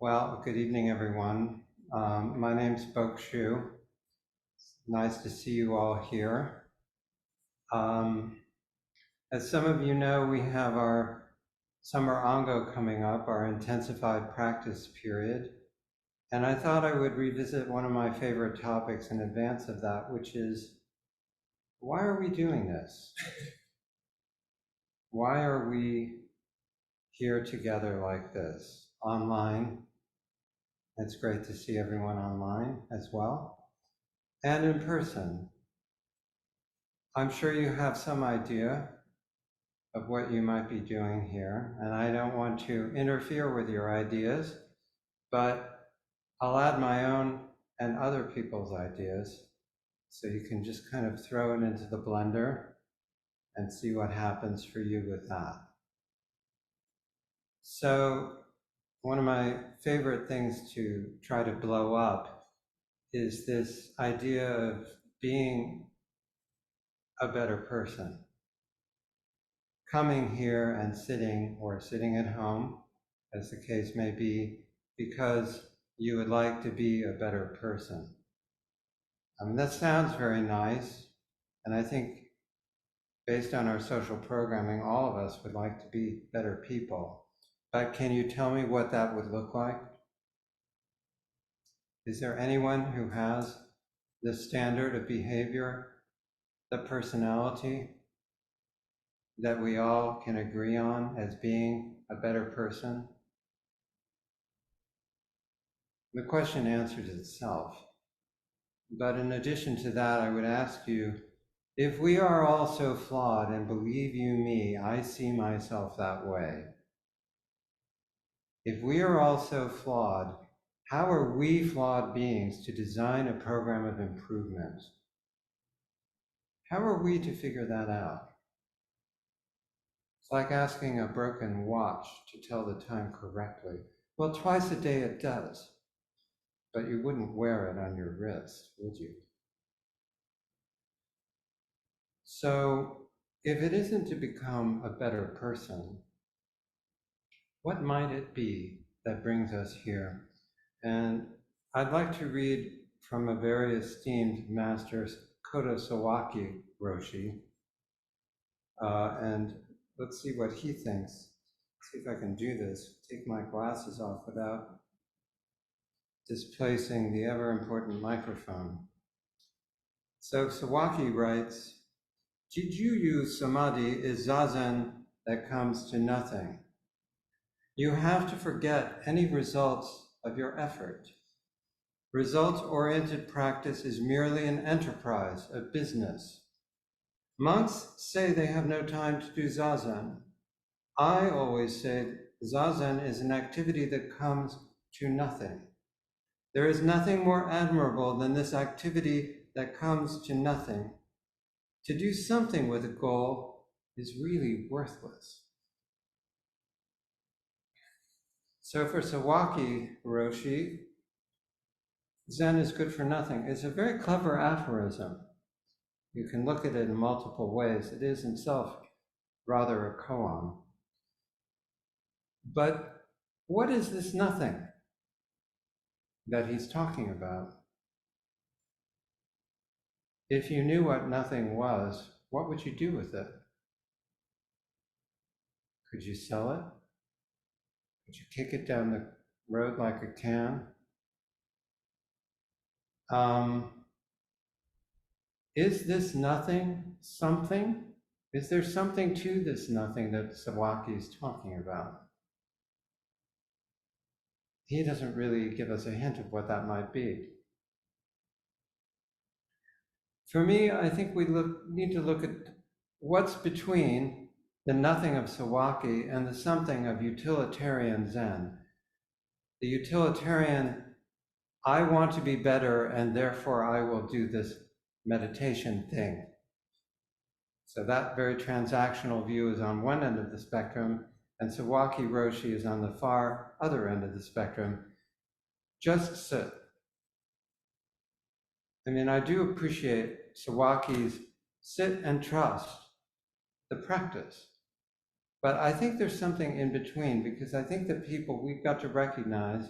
Well, good evening, everyone. My name's Bokushu. Nice to see you all here. As some of you know, we have our summer Ango coming up, our intensified practice period. And I thought I would revisit one of my favorite topics in advance of that, which is, why are we doing this? Why are we here together like this, online? It's great to see everyone online as well, and in person. I'm sure you have some idea of what you might be doing here, and I don't want to interfere with your ideas, but I'll add my own and other people's ideas, so you can just kind of throw it into the blender and see what happens for you with that. So one of my favorite things to try to blow up is this idea of being a better person. Coming here and sitting, or sitting at home, as the case may be, because you would like to be a better person. I mean, that sounds very nice, and I think based on our social programming, all of us would like to be better people. But can you tell me what that would look like? Is there anyone who has the standard of behavior, the personality that we all can agree on as being a better person? The question answers itself. But in addition to that, I would ask you, if we are all so flawed, and believe you me, I see myself that way. If we are all so flawed, how are we flawed beings to design a program of improvement? How are we to figure that out? It's like asking a broken watch to tell the time correctly. Well, twice a day it does, but you wouldn't wear it on your wrist, would you? So, if it isn't to become a better person, what might it be that brings us here? And I'd like to read from a very esteemed master, Kodo Sawaki Roshi, and let's see what he thinks. See if I can do this. Take my glasses off without displacing the ever-important microphone. So Sawaki writes, Jijuyu Samadhi is zazen that comes to nothing. You have to forget any results of your effort. Results-oriented practice is merely an enterprise, a business. Monks say they have no time to do zazen. I always say zazen is an activity that comes to nothing. There is nothing more admirable than this activity that comes to nothing. To do something with a goal is really worthless. So for Sawaki Roshi, Zen is good for nothing. It's a very clever aphorism. You can look at it in multiple ways. It is itself rather a koan. But what is this nothing that he's talking about? If you knew what nothing was, what would you do with it? Could you sell it? Could you kick it down the road like a can? Is this nothing something? Is there something to this nothing that Sawaki is talking about? He doesn't really give us a hint of what that might be. For me, I think we need to look at what's between the nothing of Sawaki and the something of utilitarian Zen. The utilitarian, I want to be better and therefore I will do this meditation thing. So that very transactional view is on one end of the spectrum, and Sawaki Roshi is on the far other end of the spectrum. Just sit. I mean, I do appreciate Sawaki's sit and trust the practice. But I think there's something in between, because I think that we've got to recognize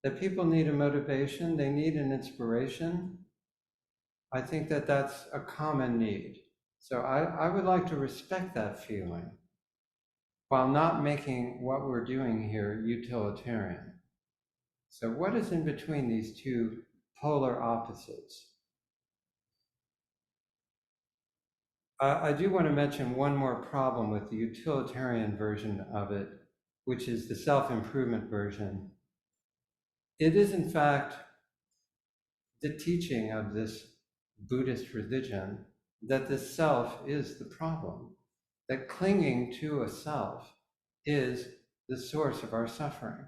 that people need a motivation, they need an inspiration. I think that that's a common need. So I would like to respect that feeling while not making what we're doing here utilitarian. So what is in between these two polar opposites? I do want to mention one more problem with the utilitarian version of it, which is the self-improvement version. It is in fact the teaching of this Buddhist religion that the self is the problem, that clinging to a self is the source of our suffering.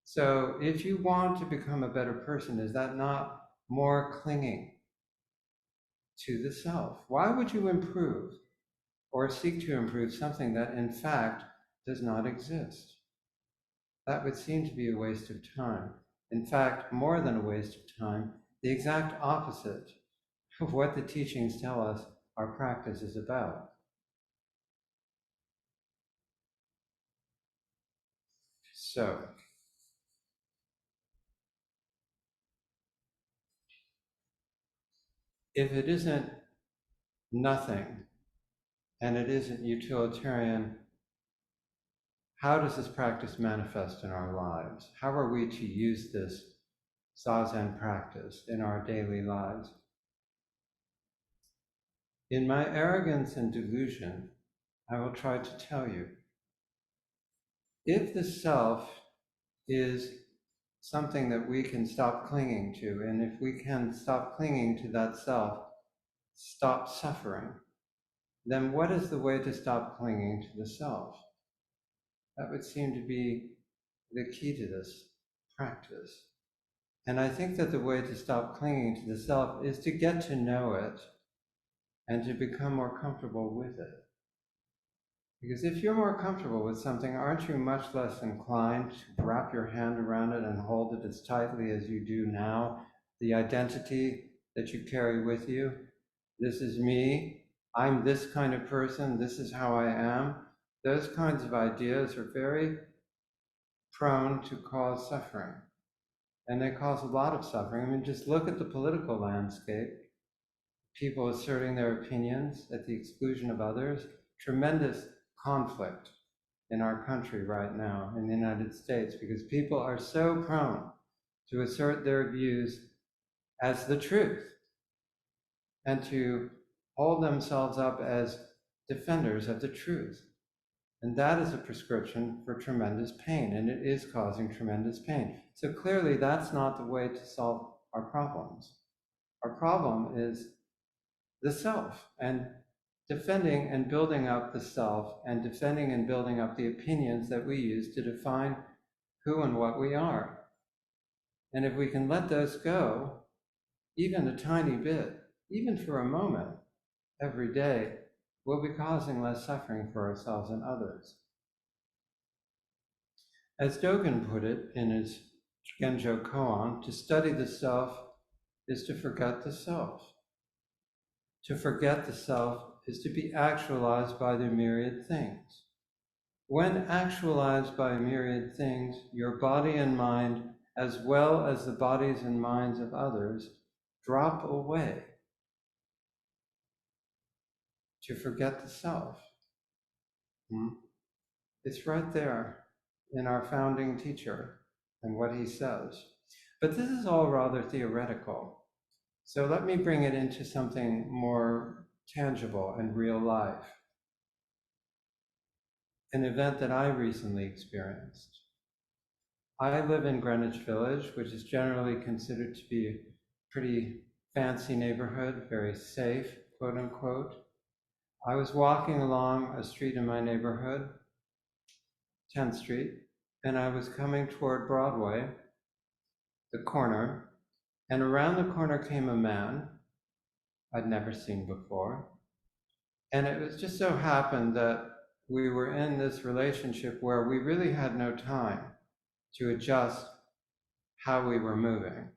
So if you want to become a better person, is that not more clinging to the self? Why would you improve or seek to improve something that in fact does not exist? That would seem to be a waste of time. In fact, more than a waste of time, the exact opposite of what the teachings tell us our practice is about. So, if it isn't nothing and it isn't utilitarian, how does this practice manifest in our lives? How are we to use this zazen practice in our daily lives? In my arrogance and delusion, I will try to tell you, if the self is something that we can stop clinging to, and if we can stop clinging to that self, stop suffering, then what is the way to stop clinging to the self? That would seem to be the key to this practice. And I think that the way to stop clinging to the self is to get to know it and to become more comfortable with it. Because if you're more comfortable with something, aren't you much less inclined to wrap your hand around it and hold it as tightly as you do now? The identity that you carry with you, this is me, I'm this kind of person, this is how I am. Those kinds of ideas are very prone to cause suffering. And they cause a lot of suffering. I mean, just look at the political landscape. People asserting their opinions at the exclusion of others. Tremendous conflict in our country right now, in the United States, because people are so prone to assert their views as the truth and to hold themselves up as defenders of the truth. And that is a prescription for tremendous pain, and it is causing tremendous pain. So clearly that's not the way to solve our problems. Our problem is the self, and defending and building up the self, and defending and building up the opinions that we use to define who and what we are. And if we can let those go, even a tiny bit, even for a moment, every day, we'll be causing less suffering for ourselves and others. As Dogen put it in his Genjo Koan, to study the self is to forget the self. To forget the self is to be actualized by the myriad things. When actualized by myriad things, your body and mind, as well as the bodies and minds of others, drop away. To forget the self. It's right there in our founding teacher and what he says. But this is all rather theoretical. So let me bring it into something more tangible and real life. An event that I recently experienced. I live in Greenwich Village, which is generally considered to be a pretty fancy neighborhood, very safe, quote unquote. I was walking along a street in my neighborhood, 10th Street, and I was coming toward Broadway, the corner, and around the corner came a man I'd never seen before. And it was just so happened that we were in this relationship where we really had no time to adjust how we were moving.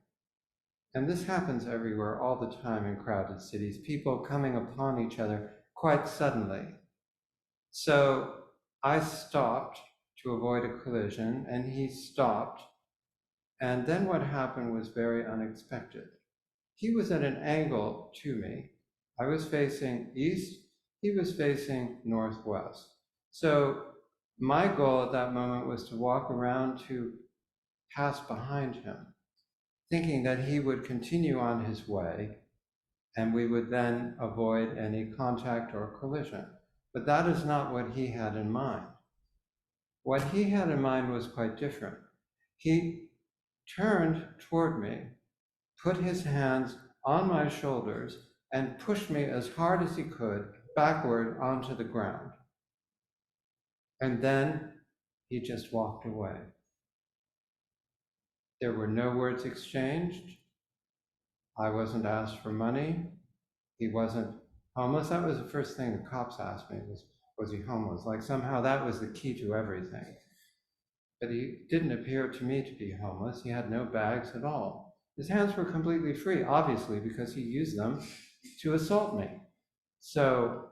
And this happens everywhere all the time in crowded cities, people coming upon each other quite suddenly. So I stopped to avoid a collision, and he stopped And then what happened was very unexpected. He was at an angle to me. I was facing east, he was facing northwest. So my goal at that moment was to walk around to pass behind him, thinking that he would continue on his way and we would then avoid any contact or collision. But that is not what he had in mind. What he had in mind was quite different. He turned toward me, put his hands on my shoulders, and pushed me as hard as he could backward onto the ground. And then he just walked away. There were no words exchanged. I wasn't asked for money. He wasn't homeless. That was the first thing the cops asked me was he homeless? Like somehow that was the key to everything. But he didn't appear to me to be homeless. He had no bags at all. His hands were completely free, obviously, because he used them to assault me. So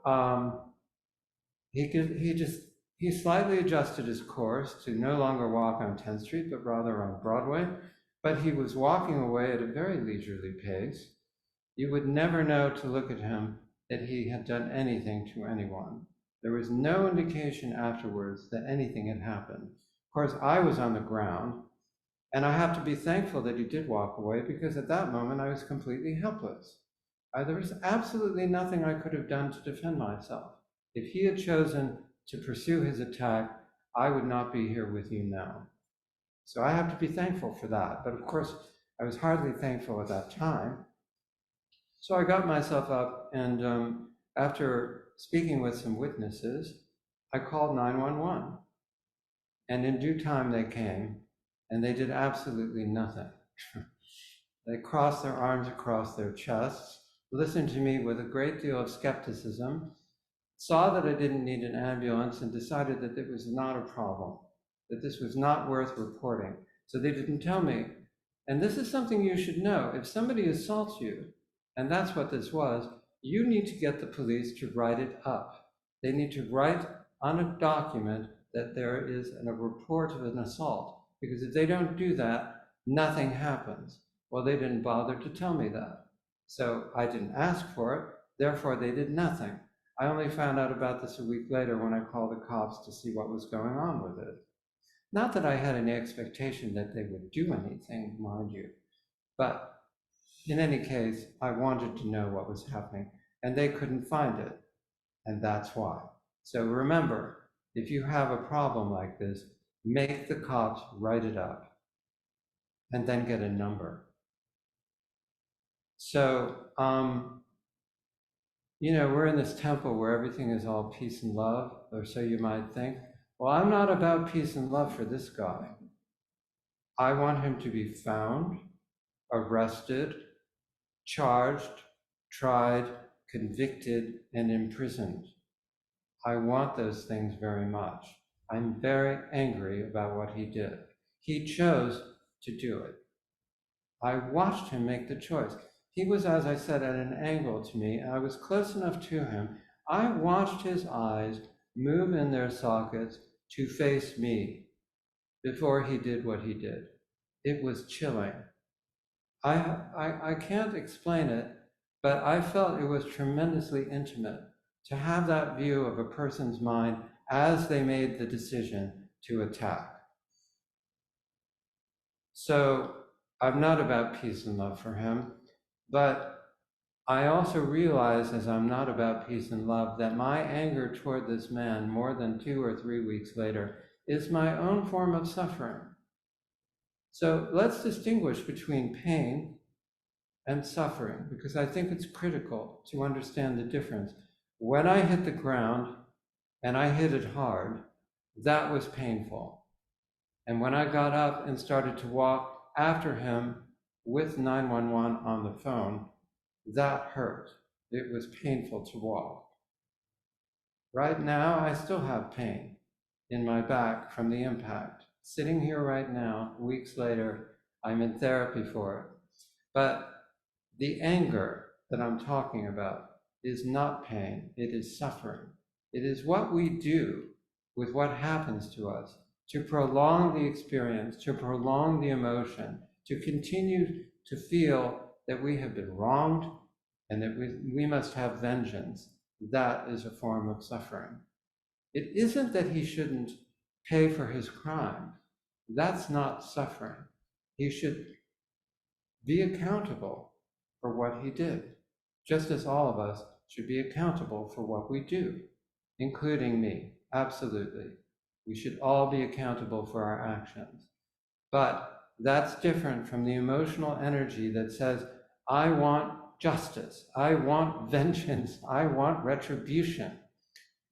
he slightly adjusted his course to no longer walk on 10th Street, but rather on Broadway. But he was walking away at a very leisurely pace. You would never know to look at him that he had done anything to anyone. There was no indication afterwards that anything had happened. Of course, I was on the ground, and I have to be thankful that he did walk away, because at that moment I was completely helpless. There was absolutely nothing I could have done to defend myself. If he had chosen to pursue his attack, I would not be here with you now. So I have to be thankful for that. But of course, I was hardly thankful at that time. So I got myself up, and after speaking with some witnesses, I called 911. And in due time they came, and they did absolutely nothing. They crossed their arms across their chests, listened to me with a great deal of skepticism, saw that I didn't need an ambulance, and decided that it was not a problem, that this was not worth reporting. So they didn't tell me. And this is something you should know. If somebody assaults you, and that's what this was, you need to get the police to write it up. They need to write on a document that there is a report of an assault, because if they don't do that, nothing happens. Well, they didn't bother to tell me that. So I didn't ask for it, therefore they did nothing. I only found out about this a week later when I called the cops to see what was going on with it. Not that I had any expectation that they would do anything, mind you, but in any case, I wanted to know what was happening, and they couldn't find it, and that's why. So remember, if you have a problem like this, make the cops write it up, and then get a number. So, we're in this temple where everything is all peace and love, or so you might think. Well, I'm not about peace and love for this guy. I want him to be found, arrested, charged, tried, convicted, and imprisoned. I want those things very much. I'm very angry about what he did. He chose to do it. I watched him make the choice. He was, as I said, at an angle to me, and I was close enough to him. I watched his eyes move in their sockets to face me before he did what he did. It was chilling. I can't explain it, but I felt it was tremendously intimate to have that view of a person's mind as they made the decision to attack. So I'm not about peace and love for him, but I also realize, as I'm not about peace and love, that my anger toward this man more than 2 or 3 weeks later is my own form of suffering. So let's distinguish between pain and suffering, because I think it's critical to understand the difference. When I hit the ground, and I hit it hard, that was painful. And when I got up and started to walk after him with 911 on the phone, that hurt. It was painful to walk. Right now, I still have pain in my back from the impact. Sitting here right now, weeks later, I'm in therapy for it. But the anger that I'm talking about is not pain, it is suffering. It is what we do with what happens to us to prolong the experience, to prolong the emotion, to continue to feel that we have been wronged and that we must have vengeance, that is a form of suffering. It isn't that he shouldn't pay for his crime. That's not suffering. He should be accountable for what he did, just as all of us should be accountable for what we do, including me, absolutely. We should all be accountable for our actions. But that's different from the emotional energy that says, I want justice, I want vengeance, I want retribution.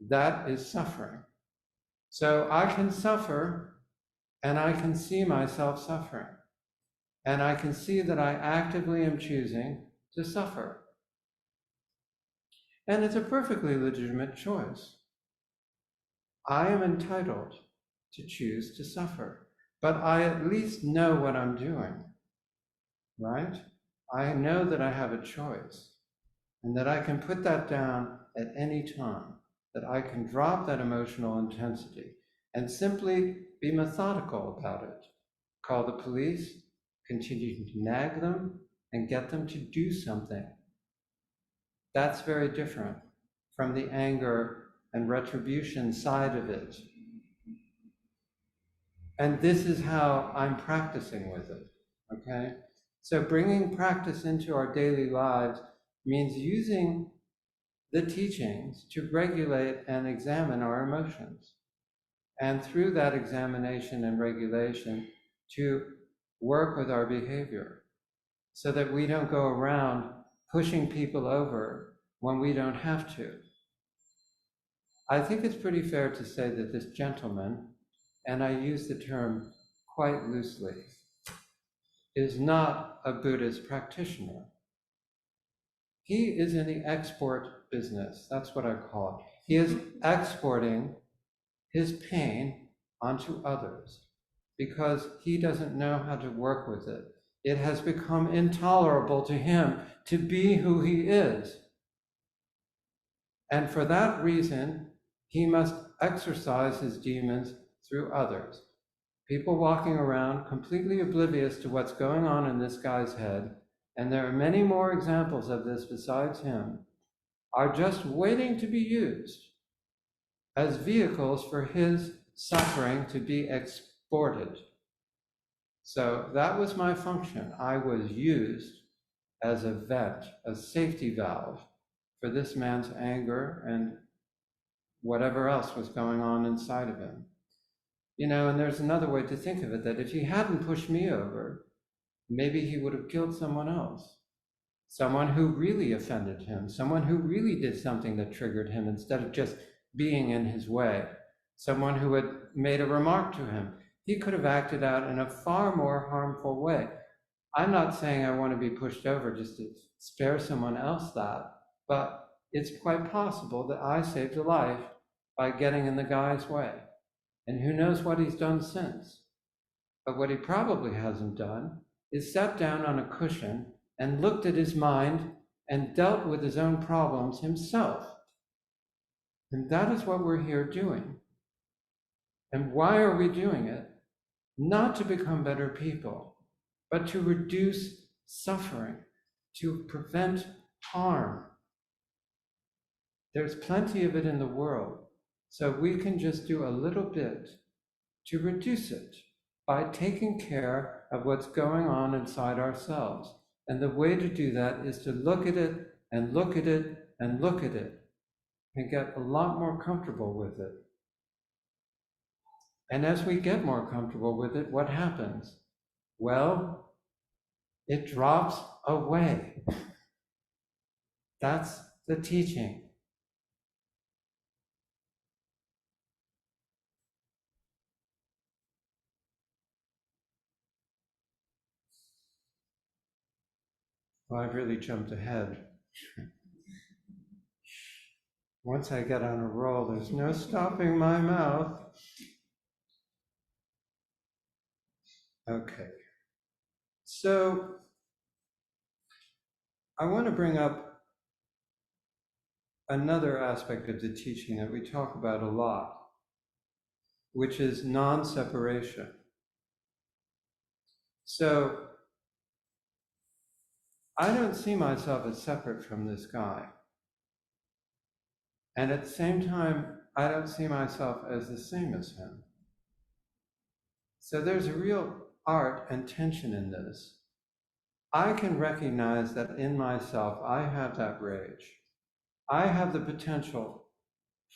That is suffering. So I can suffer, and I can see myself suffering. And I can see that I actively am choosing to suffer. And it's a perfectly legitimate choice. I am entitled to choose to suffer, but I at least know what I'm doing, right? I know that I have a choice and that I can put that down at any time, that I can drop that emotional intensity and simply be methodical about it. Call the police, continue to nag them, and get them to do something. That's very different from the anger and retribution side of it. And this is how I'm practicing with it, okay? So bringing practice into our daily lives means using the teachings to regulate and examine our emotions. And through that examination and regulation, to work with our behavior so that we don't go around pushing people over when we don't have to. I think it's pretty fair to say that this gentleman, and I use the term quite loosely, is not a Buddhist practitioner. He is in the export business. That's what I call it. He is exporting his pain onto others because he doesn't know how to work with it. It has become intolerable to him to be who he is. And for that reason, he must exercise his demons through others. People walking around completely oblivious to what's going on in this guy's head, and there are many more examples of this besides him, are just waiting to be used as vehicles for his suffering to be exported. So that was my function. I was used as a vent, a safety valve for this man's anger and whatever else was going on inside of him. You know, and there's another way to think of it, that if he hadn't pushed me over, maybe he would have killed someone else. Someone who really offended him, someone who really did something that triggered him instead of just being in his way. Someone who had made a remark to him. He could have acted out in a far more harmful way. I'm not saying I want to be pushed over just to spare someone else that, but it's quite possible that I saved a life by getting in the guy's way. And who knows what he's done since. But what he probably hasn't done is sat down on a cushion and looked at his mind and dealt with his own problems himself. And that is what we're here doing. And why are we doing it? Not to become better people, but to reduce suffering, to prevent harm. There's plenty of it in the world, so we can just do a little bit to reduce it by taking care of what's going on inside ourselves. And the way to do that is to look at it and look at it and look at it and get a lot more comfortable with it. And as we get more comfortable with it, what happens? Well, it drops away. That's the teaching. Well, I've really jumped ahead. Once I get on a roll, there's no stopping my mouth. Okay. So I want to bring up another aspect of the teaching that we talk about a lot. which is non-separation. So I don't see myself as separate from this guy. And at the same time, I don't see myself as the same as him. So there's a real art and tension in this. I can recognize that in myself, I have that rage. I have the potential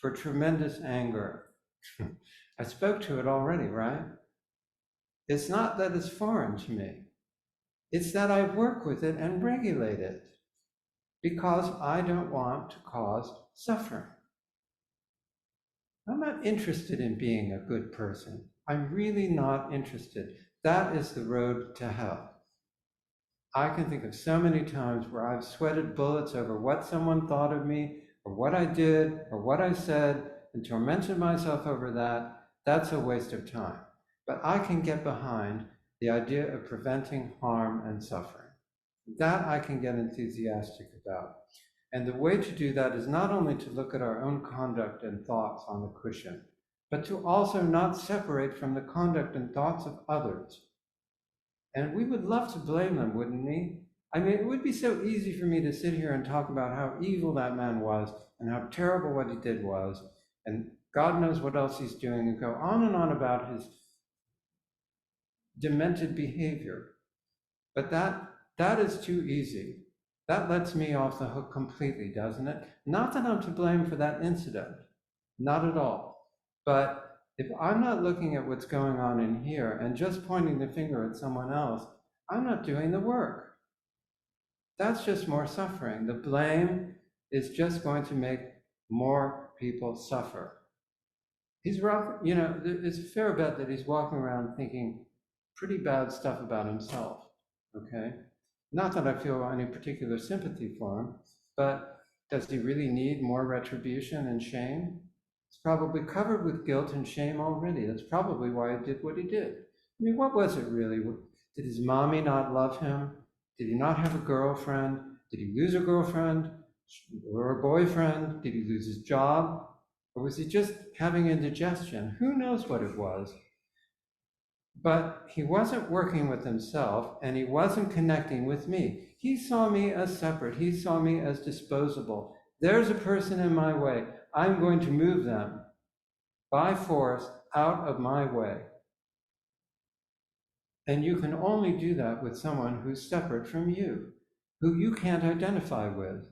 for tremendous anger. I spoke to it already, right? It's not that it's foreign to me. It's that I work with it and regulate it because I don't want to cause suffering. I'm not interested in being a good person. I'm really not interested. That is the road to hell. I can think of so many times where I've sweated bullets over what someone thought of me, or what I did, or what I said, and tormented myself over that. That's a waste of time. But I can get behind the idea of preventing harm and suffering. That I can get enthusiastic about. And the way to do that is not only to look at our own conduct and thoughts on the cushion, but to also not separate from the conduct and thoughts of others. And we would love to blame them, wouldn't we? I mean, it would be so easy for me to sit here and talk about how evil that man was and how terrible what he did was, and God knows what else he's doing, and go on and on about his demented behavior. But that is too easy. That lets me off the hook completely, doesn't it? Not that I'm to blame for that incident, not at all. But if I'm not looking at what's going on in here and just pointing the finger at someone else, I'm not doing the work. That's just more suffering. The blame is just going to make more people suffer. He's rough, you know, it's a fair bet that he's walking around thinking pretty bad stuff about himself, okay? Not that I feel any particular sympathy for him, but does he really need more retribution and shame? He's probably covered with guilt and shame already. That's probably why he did what he did. I mean, what was it really? Did his mommy not love him? Did he not have a girlfriend? Did he lose a girlfriend or a boyfriend? Did he lose his job? Or was he just having indigestion? Who knows what it was? But he wasn't working with himself, and he wasn't connecting with me. He saw me as separate. He saw me as disposable. There's a person in my way. I'm going to move them by force out of my way. And you can only do that with someone who's separate from you, who you can't identify with,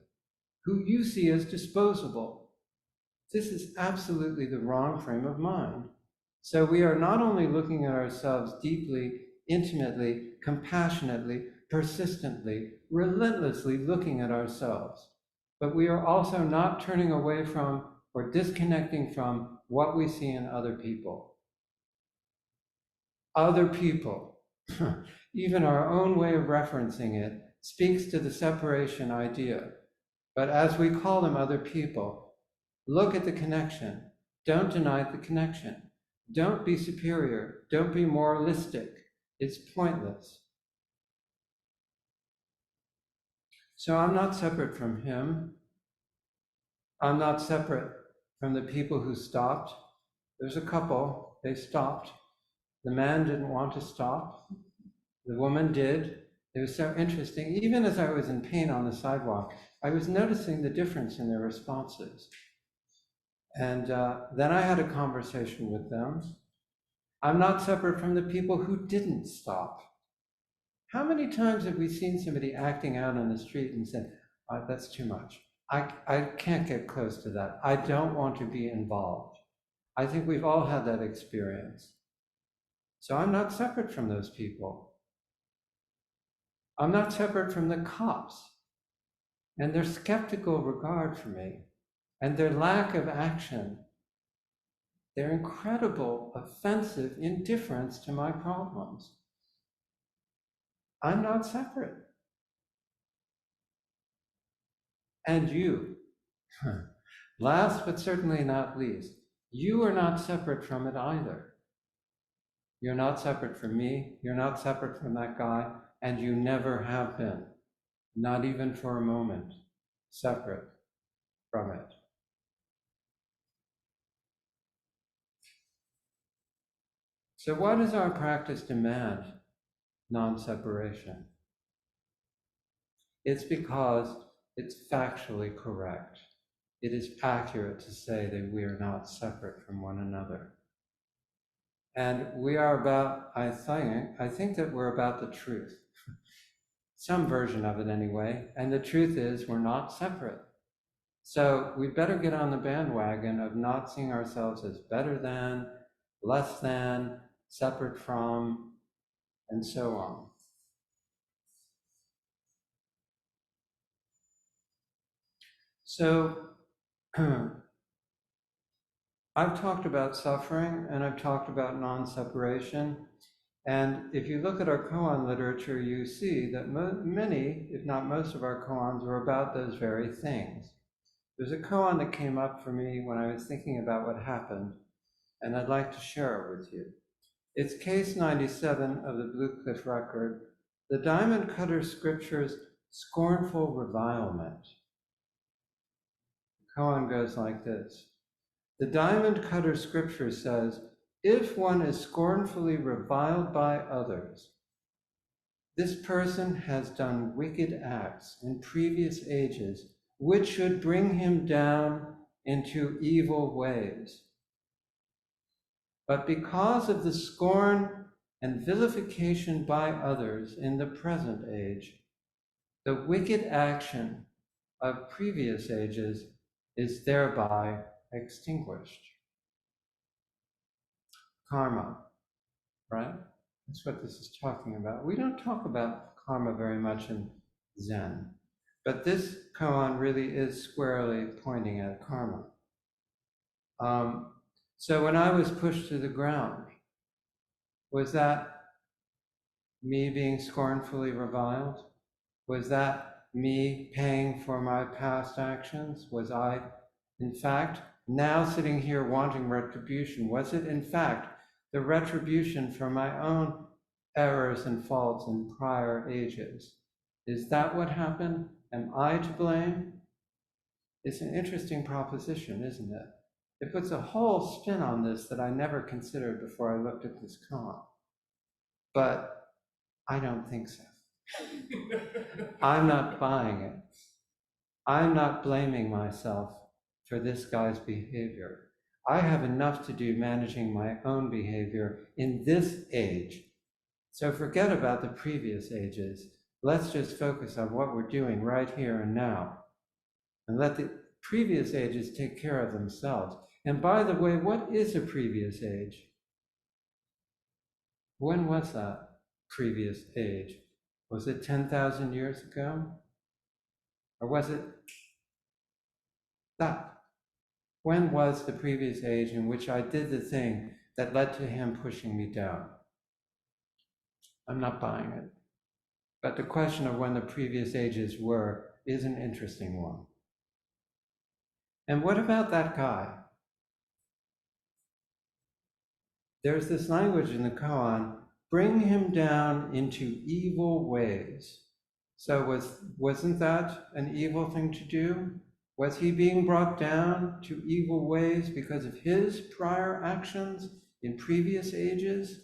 who you see as disposable. This is absolutely the wrong frame of mind. So we are not only looking at ourselves deeply, intimately, compassionately, persistently, relentlessly looking at ourselves, but we are also not turning away from or disconnecting from what we see in other people. Other people, even our own way of referencing it, speaks to the separation idea. But as we call them other people, look at the connection. Don't deny the connection. Don't be superior. Don't be moralistic. It's pointless. So I'm not separate from him. I'm not separate from the people who stopped. There's a couple, they stopped. The man didn't want to stop. The woman did. It was so interesting. Even as I was in pain on the sidewalk, I was noticing the difference in their responses. And then I had a conversation with them. I'm not separate from the people who didn't stop. How many times have we seen somebody acting out on the street and said, oh, that's too much. I can't get close to that. I don't want to be involved. I think we've all had that experience. So I'm not separate from those people. I'm not separate from the cops and their skeptical regard for me and their lack of action, their incredible, offensive indifference to my problems. I'm not separate. And you, last but certainly not least, you are not separate from it either. You're not separate from me, you're not separate from that guy, and you never have been, not even for a moment, separate from it. So why does our practice demand non-separation? It's because it's factually correct. It is accurate to say that we are not separate from one another. And we are about, I think that we're about the truth. Some version of it anyway. And the truth is we're not separate. So we'd better get on the bandwagon of not seeing ourselves as better than, less than, separate from, and so on. So I've talked about suffering and I've talked about non-separation. And if you look at our koan literature, you see that many, if not most of our koans are about those very things. There's a koan that came up for me when I was thinking about what happened, and I'd like to share it with you. It's case 97 of the Blue Cliff Record, the Diamond Cutter Scriptures, Scornful Revilement. The koan goes like this. The Diamond Cutter Scripture says, if one is scornfully reviled by others, this person has done wicked acts in previous ages, which should bring him down into evil ways. But because of the scorn and vilification by others in the present age, the wicked action of previous ages is thereby extinguished. Karma, right? That's what this is talking about. We don't talk about karma very much in Zen, but this koan really is squarely pointing at karma. So when I was pushed to the ground, was that me being scornfully reviled? Was that me paying for my past actions? Was I, in fact, now sitting here wanting retribution? Was it, in fact, the retribution for my own errors and faults in prior ages? Is that what happened? Am I to blame? It's an interesting proposition, isn't it? It puts a whole spin on this that I never considered before I looked at this koan. But I don't think so. I'm not buying it. I'm not blaming myself for this guy's behavior. I have enough to do managing my own behavior in this age. So forget about the previous ages. Let's just focus on what we're doing right here and now. And let the previous ages take care of themselves. And by the way, what is a previous age? When was that previous age? Was it 10,000 years ago? Or was it that? When was the previous age in which I did the thing that led to him pushing me down? I'm not buying it. But the question of when the previous ages were is an interesting one. And what about that guy? There's this language in the koan, bring him down into evil ways. So wasn't that an evil thing to do? Was he being brought down to evil ways because of his prior actions in previous ages?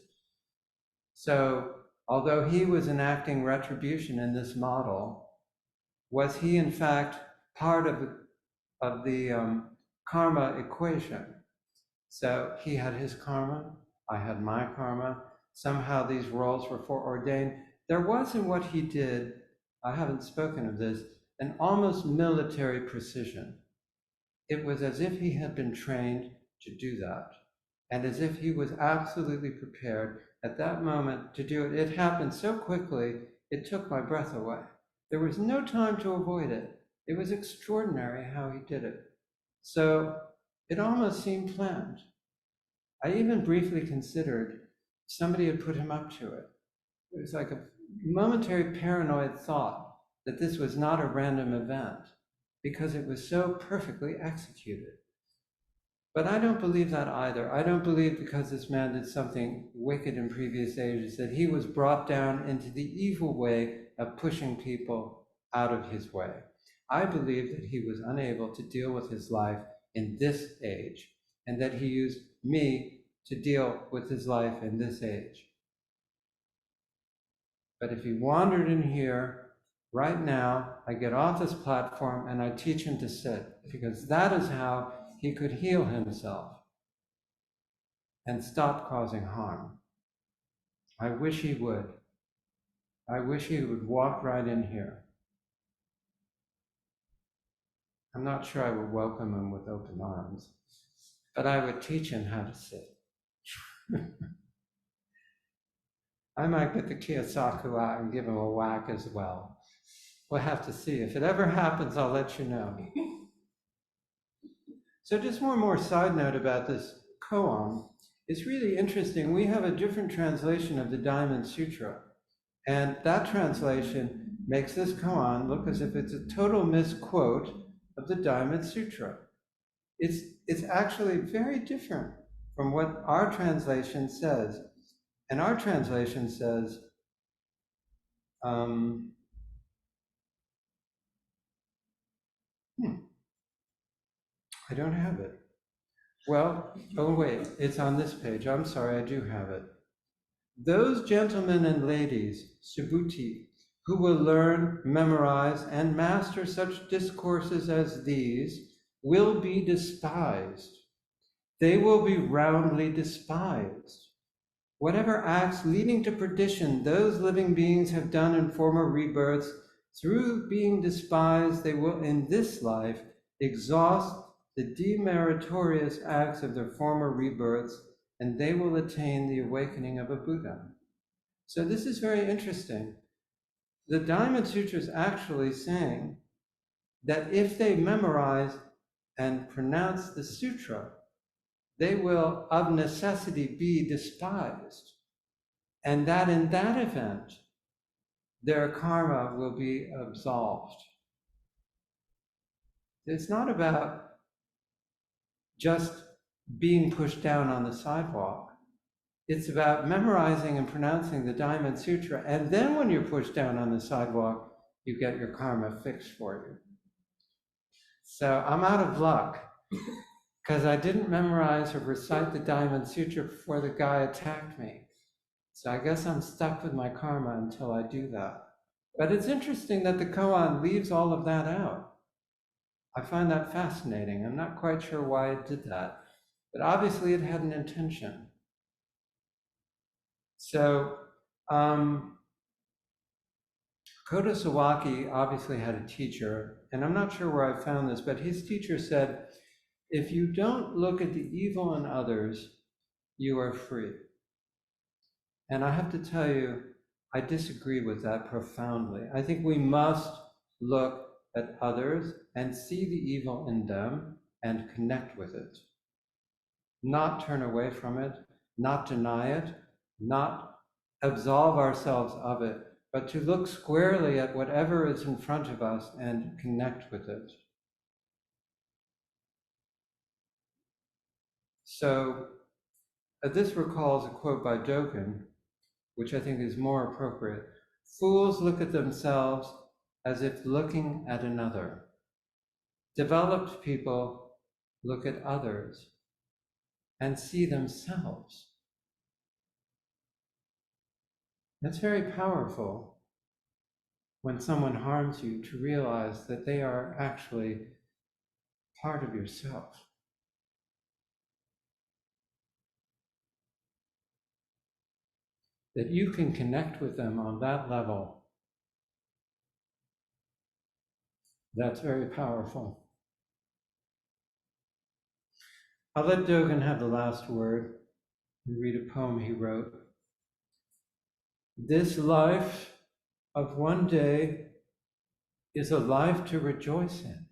So although he was enacting retribution in this model, was he in fact part of the karma equation? So he had his karma, I had my karma. Somehow these roles were foreordained. There was in what he did, I haven't spoken of this, an almost military precision. It was as if he had been trained to do that, and as if he was absolutely prepared at that moment to do it. It happened so quickly, it took my breath away. There was no time to avoid it. It was extraordinary how he did it. So it almost seemed planned. I even briefly considered somebody had put him up to it. It was like a momentary paranoid thought that this was not a random event because it was so perfectly executed. But I don't believe that either. I don't believe because this man did something wicked in previous ages that he was brought down into the evil way of pushing people out of his way. I believe that he was unable to deal with his life in this age and that he used me to deal with his life in this age. But if he wandered in here, right now, I get off this platform and I teach him to sit, because that is how he could heal himself and stop causing harm. I wish he would. I wish he would walk right in here. I'm not sure I would welcome him with open arms, but I would teach him how to sit. I might get the Kiyosaku out and give him a whack as well. We'll have to see. If it ever happens, I'll let you know. So just one more side note about this koan. It's really interesting. We have a different translation of the Diamond Sutra. And that translation makes this koan look as if it's a total misquote of the Diamond Sutra. It's actually very different from what our translation says. And our translation says, I don't have it. Well, oh wait, it's on this page. I'm sorry, I do have it. Those gentlemen and ladies, Subhuti, who will learn, memorize, and master such discourses as these, will be despised. They will be roundly despised. Whatever acts leading to perdition those living beings have done in former rebirths, through being despised, they will in this life exhaust the demeritorious acts of their former rebirths, and they will attain the awakening of a Buddha. So this is very interesting. The Diamond Sutra is actually saying that if they memorize and pronounce the sutra, they will of necessity be despised. And that in that event, their karma will be absolved. It's not about just being pushed down on the sidewalk. It's about memorizing and pronouncing the Diamond Sutra, and then when you're pushed down on the sidewalk, you get your karma fixed for you. So I'm out of luck, because I didn't memorize or recite the Diamond Sutra before the guy attacked me. So I guess I'm stuck with my karma until I do that. But it's interesting that the koan leaves all of that out. I find that fascinating. I'm not quite sure why it did that, but obviously it had an intention. So Koto Sawaki obviously had a teacher, and I'm not sure where I found this, but his teacher said, if you don't look at the evil in others, you are free. And I have to tell you, I disagree with that profoundly. I think we must look at others and see the evil in them and connect with it. Not turn away from it, not deny it, not absolve ourselves of it, but to look squarely at whatever is in front of us and connect with it. So this recalls a quote by Dogen, which I think is more appropriate. Fools look at themselves as if looking at another. Developed people look at others and see themselves. That's very powerful when someone harms you to realize that they are actually part of yourself. That you can connect with them on that level. That's very powerful. I'll let Dogen have the last word and read a poem he wrote. This life of one day is a life to rejoice in.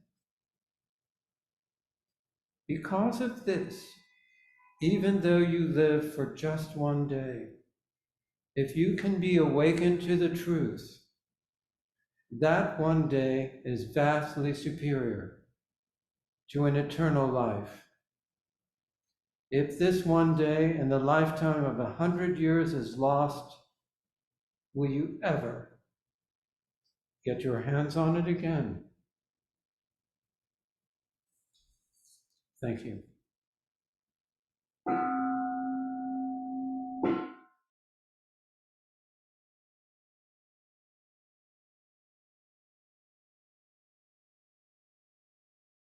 Because of this, even though you live for just one day, if you can be awakened to the truth, that one day is vastly superior to an eternal life. If this one day in the lifetime of 100 years is lost, will you ever get your hands on it again? Thank you.